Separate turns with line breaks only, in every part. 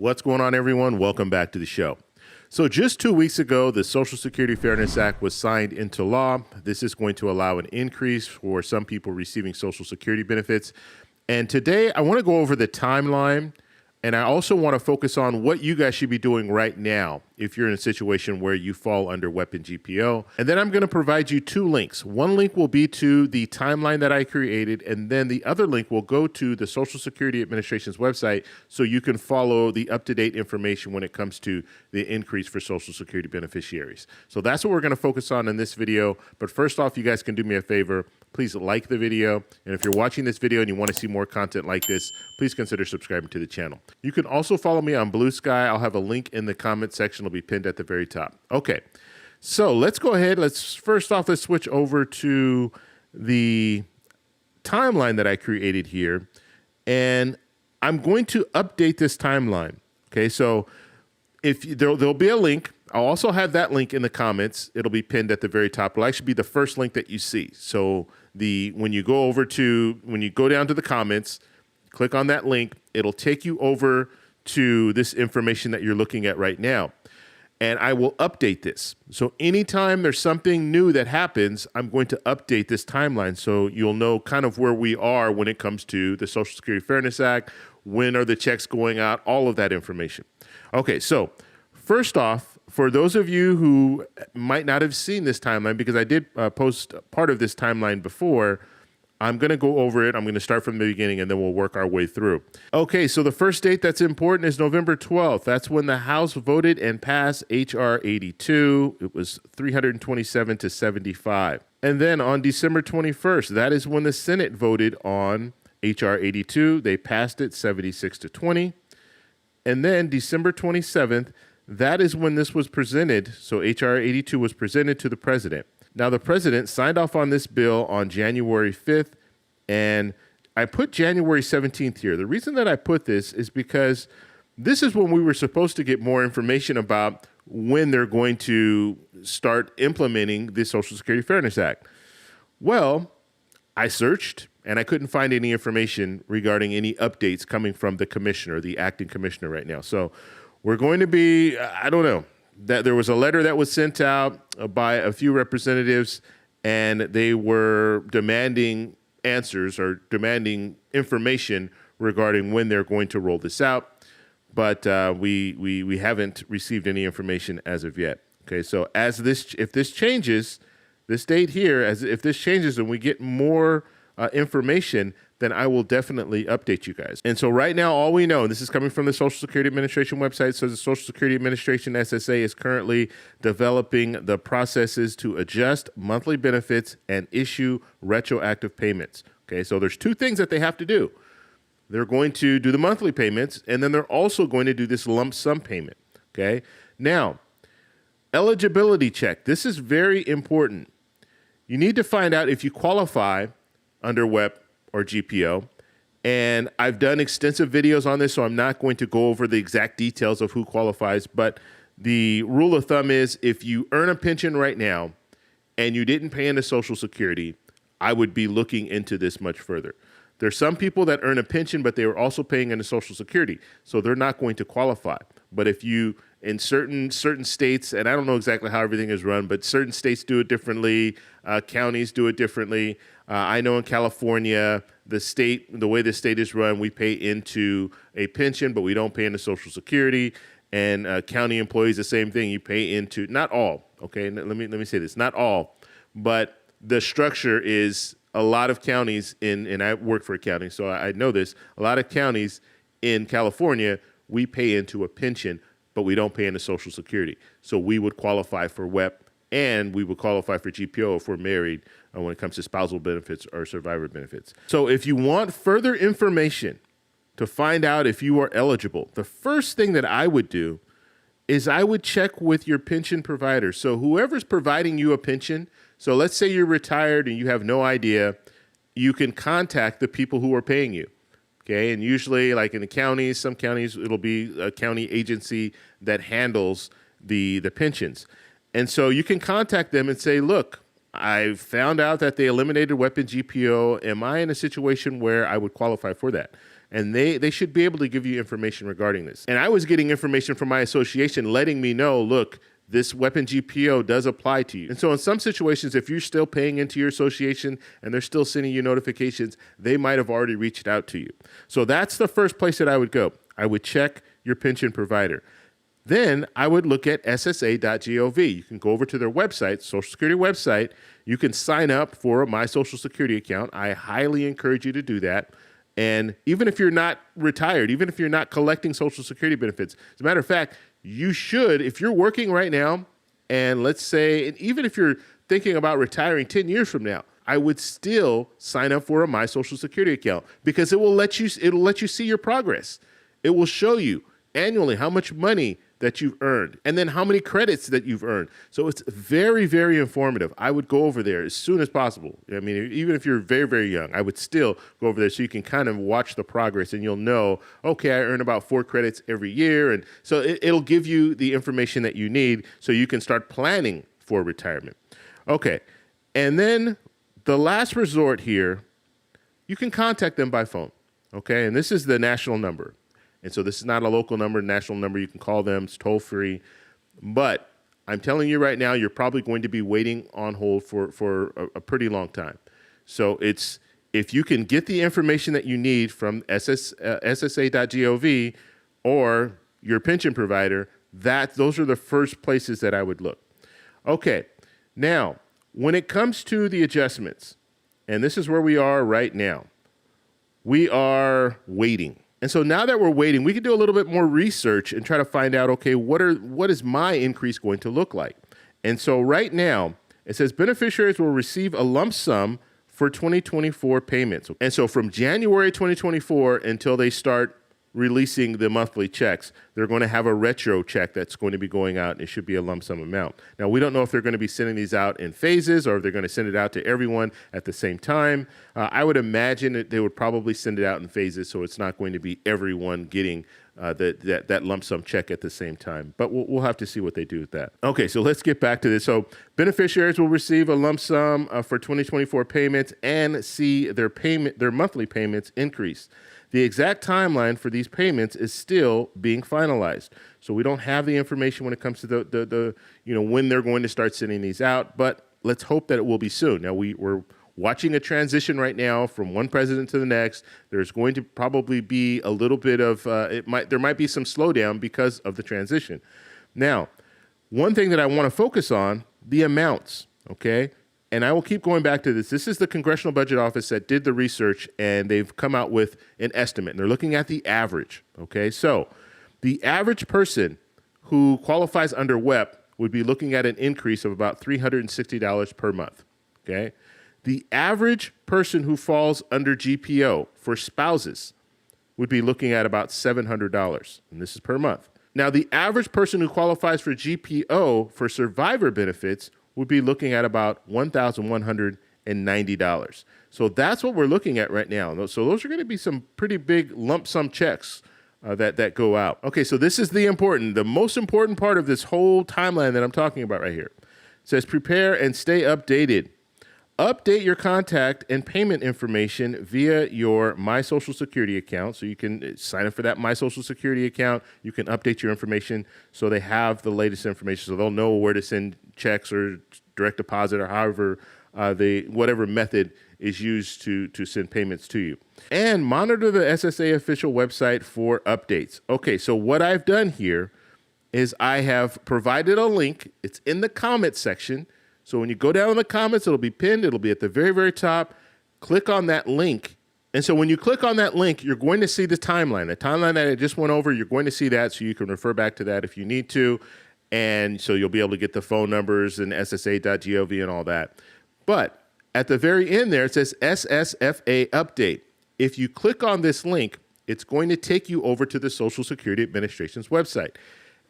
What's going on, everyone? Welcome back to the show. So just 2 weeks ago, the Social Security Fairness Act was signed into law. This is going to allow an increase for some people receiving Social Security benefits. And today I want to go over the timeline, and I also want to focus on what you guys should be doing right now if you're in a situation where you fall under WEP and GPO. And then I'm going to provide you two links. One link will be to the timeline that I created, and then the other link will go to the Social Security Administration's website so you can follow the up-to-date information when it comes to the increase for Social Security beneficiaries. So that's what we're going to focus on in this video. But first off, you guys can do me a favor. Please like the video. And if you're watching this video and you want to see more content like this, please consider subscribing to the channel. You can also follow me on Blue Sky. I'll have a link in the comment section. It'll be pinned at the very top. Okay, so let's go ahead. Let's switch over to the timeline that I created here. And I'm going to update this timeline. Okay, so if there'll be a link. I'll also have that link in the comments. It'll be pinned at the very top. It'll actually be the first link that you see. So when you go down to the comments, click on that link, it'll take you over to this information that you're looking at right now. And I will update this. So anytime there's something new that happens, I'm going to update this timeline so you'll know kind of where we are when it comes to the Social Security Fairness Act, when are the checks going out, all of that information. Okay, so first off, for those of you who might not have seen this timeline, because I did post part of this timeline before, I'm going to go over it. I'm going to start from the beginning, and then we'll work our way through. Okay, so the first date that's important is November 12th. That's when the House voted and passed H.R. 82. It was 327 to 75. And then on December 21st, that is when the Senate voted on H.R. 82. They passed it 76 to 20. And then December 27th, that is when this was presented. So H.R. 82 was presented to the president. Now, the president signed off on this bill on January 5th, and I put January 17th here. The reason that I put this is because this is when we were supposed to get more information about when they're going to start implementing the Social Security Fairness Act. Well, I searched, and I couldn't find any information regarding any updates coming from the commissioner, the acting commissioner right now. So we're going to be, I don't know, that there was a letter that was sent out by a few representatives, and they were demanding answers or demanding information regarding when they're going to roll this out. But we haven't received any information as of yet. Okay, so if this changes, this date here, if this changes and we get more information, then I will definitely update you guys. And so right now, all we know, this is coming from the Social Security Administration website, so the Social Security Administration, SSA, is currently developing the processes to adjust monthly benefits and issue retroactive payments. Okay, so there's two things that they have to do. They're going to do the monthly payments, and then they're also going to do this lump sum payment. Okay, now, eligibility check. This is very important. You need to find out if you qualify under WEP or GPO, and I've done extensive videos on this, so I'm not going to go over the exact details of who qualifies, but the rule of thumb is if you earn a pension right now and you didn't pay into Social Security, I would be looking into this much further. There's some people that earn a pension, but they were also paying into Social Security, so they're not going to qualify. But if you, in certain states, and I don't know exactly how everything is run, but certain states do it differently, counties do it differently. I know in California, the way the state is run, we pay into a pension, but we don't pay into Social Security. And county employees, the same thing. You pay into, not all, okay? Let me say this, not all, but the structure is a lot of counties and I work for a county, so I know this. A lot of counties in California, we pay into a pension, but we don't pay into Social Security. So we would qualify for WEP, and we would qualify for GPO if we're married when it comes to spousal benefits or survivor benefits. So if you want further information to find out if you are eligible, the first thing that I would do is I would check with your pension provider. So whoever's providing you a pension, so let's say you're retired and you have no idea, you can contact the people who are paying you. Okay, and usually like in the counties, some counties, it'll be a county agency that handles the pensions. And so you can contact them and say, look, I found out that they eliminated WEP and GPO. Am I in a situation where I would qualify for that? and they should be able to give you information regarding this. And I was getting information from my association letting me know, look, this weapon GPO does apply to you. And so in some situations, if you're still paying into your association and they're still sending you notifications, they might have already reached out to you. So that's the first place that I would go. I would check your pension provider. Then I would look at ssa.gov. You can go over to their website, Social Security website. You can sign up for my Social Security account. I highly encourage you to do that. And even if you're not retired, even if you're not collecting Social Security benefits, as a matter of fact, you should, if you're working right now, and let's say, and even if you're thinking about retiring 10 years from now, I would still sign up for a My Social Security account because it'll let you see your progress. It will show you annually how much money that you've earned and then how many credits that you've earned. So it's very, very informative. I would go over there as soon as possible. I mean, even if you're very, very young, I would still go over there so you can kind of watch the progress and you'll know, okay, I earn about 4 credits every year. And so it'll give you the information that you need so you can start planning for retirement. Okay. And then the last resort here, you can contact them by phone. Okay. And this is the national number. And so this is not a local number, national number. You can call them. It's toll free. But I'm telling you right now, you're probably going to be waiting on hold for a pretty long time. So if you can get the information that you need from ssa.gov or your pension provider, those are the first places that I would look. Okay. Now, when it comes to the adjustments, and this is where we are right now, we are waiting. And so now that we're waiting, we can do a little bit more research and try to find out, okay, what is my increase going to look like? And so right now, it says beneficiaries will receive a lump sum for 2024 payments. And so from January 2024 until they start releasing the monthly checks, they're going to have a retro check that's going to be going out, and it should be a lump sum amount. Now, we don't know if they're going to be sending these out in phases or if they're going to send it out to everyone at the same time. I would imagine that they would probably send it out in phases, so it's not going to be everyone getting that lump sum check at the same time. But we'll have to see what they do with that. Okay, so let's get back to this. So beneficiaries will receive a lump sum for 2024 payments and see their monthly payments increase. The exact timeline for these payments is still being finalized. So we don't have the information when it comes to the when they're going to start sending these out, but let's hope that it will be soon. Now we're watching a transition right now from one president to the next. There's going to probably be a little bit of there might be some slowdown because of the transition. Now, one thing that I want to focus on, the amounts, okay? And I will keep going back to this. This is the Congressional Budget Office that did the research, and they've come out with an estimate. And they're looking at the average, okay? So the average person who qualifies under WEP would be looking at an increase of about $360 per month, okay? The average person who falls under GPO for spouses would be looking at about $700, and this is per month. Now, the average person who qualifies for GPO for survivor benefits would be looking at about $1,190. So that's what we're looking at right now. So those are going to be some pretty big lump sum checks that go out. Okay, so this is the most important part of this whole timeline that I'm talking about right here. It says prepare and stay updated. Update your contact and payment information via your My Social Security account. So you can sign up for that My Social Security account. You can update your information so they have the latest information, so they'll know where to send checks or direct deposit or however whatever method is used to send payments to you. And monitor the SSA official website for updates. Okay, so what I've done here is I have provided a link. It's in the comments section. So when you go down in the comments, it'll be pinned. It'll be at the very, very top. Click on that link. And so when you click on that link, you're going to see the timeline. The timeline that I just went over, you're going to see that, so you can refer back to that if you need to. And so you'll be able to get the phone numbers and ssa.gov and all that. But at the very end there, it says SSFA update. If you click on this link, it's going to take you over to the Social Security Administration's website.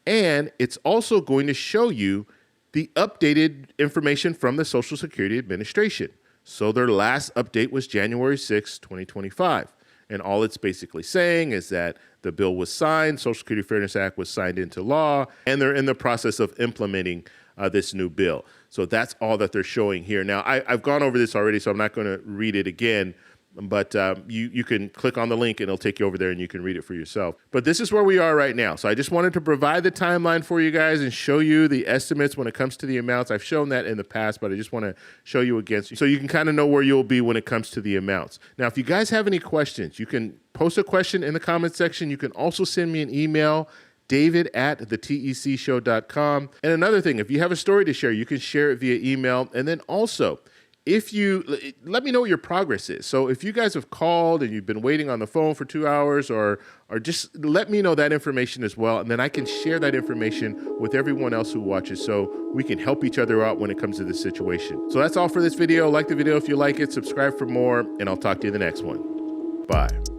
And it's also going to show you the updated information from the Social Security Administration. So their last update was January 6, 2025. And all it's basically saying is that the bill was signed, Social Security Fairness Act was signed into law, and they're in the process of implementing this new bill. So that's all that they're showing here. Now, I've gone over this already, so I'm not going to read it again. But you can click on the link and it'll take you over there and you can read it for yourself. But this is where we are right now. So I just wanted to provide the timeline for you guys and show you the estimates when it comes to the amounts. I've shown that in the past, but I just want to show you again so you can kind of know where you'll be when it comes to the amounts. Now, if you guys have any questions, you can post a question in the comment section. You can also send me an email, david@thetecshow.com. And another thing, if you have a story to share, you can share it via email. And then also, if you let me know what your progress is. So if you guys have called and you've been waiting on the phone for 2 hours, or just let me know that information as well. And then I can share that information with everyone else who watches so we can help each other out when it comes to this situation. So that's all for this video. Like the video if you like it, subscribe for more, and I'll talk to you in the next one. Bye.